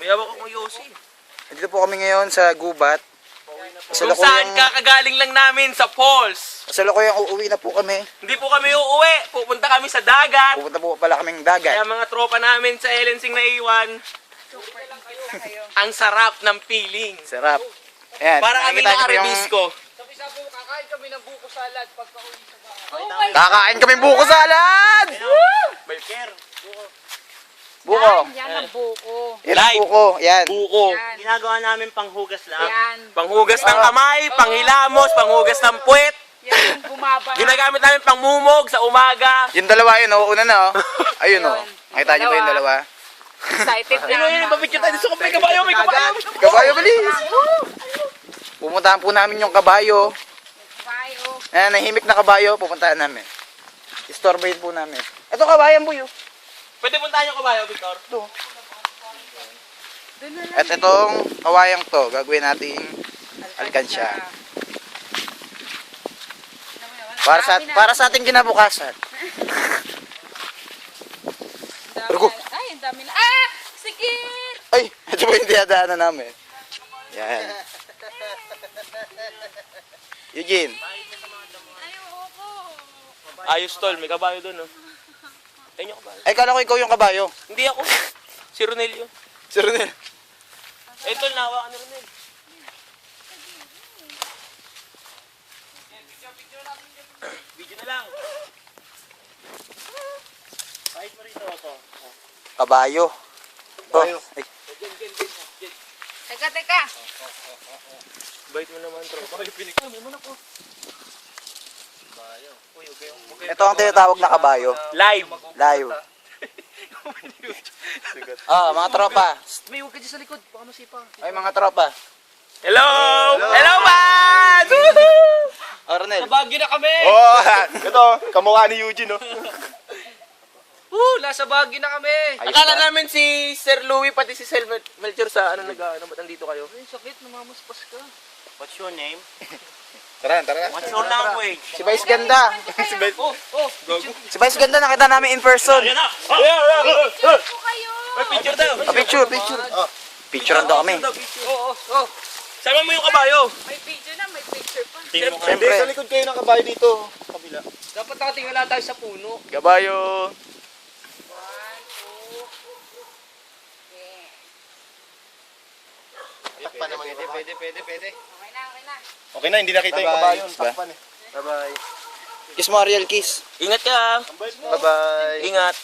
May hawak akong Yossi. Dito po kami ngayon sa gubat. Kung saan kakagaling lang namin sa falls. Kasalukuyang uuwi na po kami. Hindi po kami uuwi. Pupunta kami sa dagat. Pupunta po pala kaming dagat. Kaya mga tropa namin sa Elensing na iwan. Ang sarap ng feeling. Sarap. Ayan. Para kami nakikita ng niyo po yung- Arabisco. Sabi-sabi mo, kakain kami ng buko salad pagka-uwi sa bahay. Kakain kami buko salad! Burger. Buko. Yan ang buko. Yan ang Live. buko. Yan. Buko. Yan. Ginagawa namin panghugas lang. Yan. Panghugas ng kamay, panghilamos, panghugas ng puwet. Yan yung bumaba. Ginagamit namin pangmumog sa umaga. Yung dalawa yun, oh. Una na, oh. Ayun, oh. Nakita niyo ba yung dalawa? Excited na. Ayun, papicture tayo sa may kabayo, may kabayo. Kabayo, bilis! Pumuntahan po namin yung kabayo. Bayo. Ayan, nahimik na kabayo. Pupuntahan namin. Istorbohin po namin. Ito kabayan po yun. Pwede puntahan yung kabayo, Victor. Ito. At itong kawayang to, gagawin nating alkansya. Para sa ating kinabukasan. Rugo. Ay, ang dami na. Ah! Sige! Ay, ito po yung dinadaanan namin. Yan. Eugene. Ayoko. Ayos tol, may kabayo doon, oh. Ayun yung kabayo. Ay, kala ko ikaw yung kabayo. Hindi ako. Si Ronel yun. Si Ronel. Eh, tol, nahawakan ni Ronel. Video na lang. Kahit mo rito ako. Kabayo. Oh, ay, Teka. Bait mo naman, tropa. ito ang tinatawag na kabayo. Live. Live. Mga tropa. May huwag ka dyan sa likod. Baka masipang. Ay, mga tropa. Hello! Hello, man! Oh, Ronel. Bagyo na kami! Oh, ito, kamukha ni Eugene, no? Nasa Bagyo na kami! Akala namin si Sir Louie pati si Sir Melchor sa ano nag-ano, ba't nandito kayo? Ay, sakit. Namamaspas ka. What's your name? Tara. What's your language? Si Vice Ganda. Si Vice Ganda nakita namin in person. Ayan na! Ko kayo! May picture tayo! Picture. Picturean daw kami. Oo. Sama mo yung kabayo! May video na, may picture pa. Tingnan mo ka. Siyempre. Sa likod kayo ng kabayo dito. Kabila. Dapat nakatingala tayo sa puno. Kabayo. Takpan naman ito. Pwede. Okay na. Okay na, hindi nakita yung kabayo. Takpan eh. Bye-bye. Kiss mo, Ariel, kiss. Ingat ka! Bye-bye. Ingat!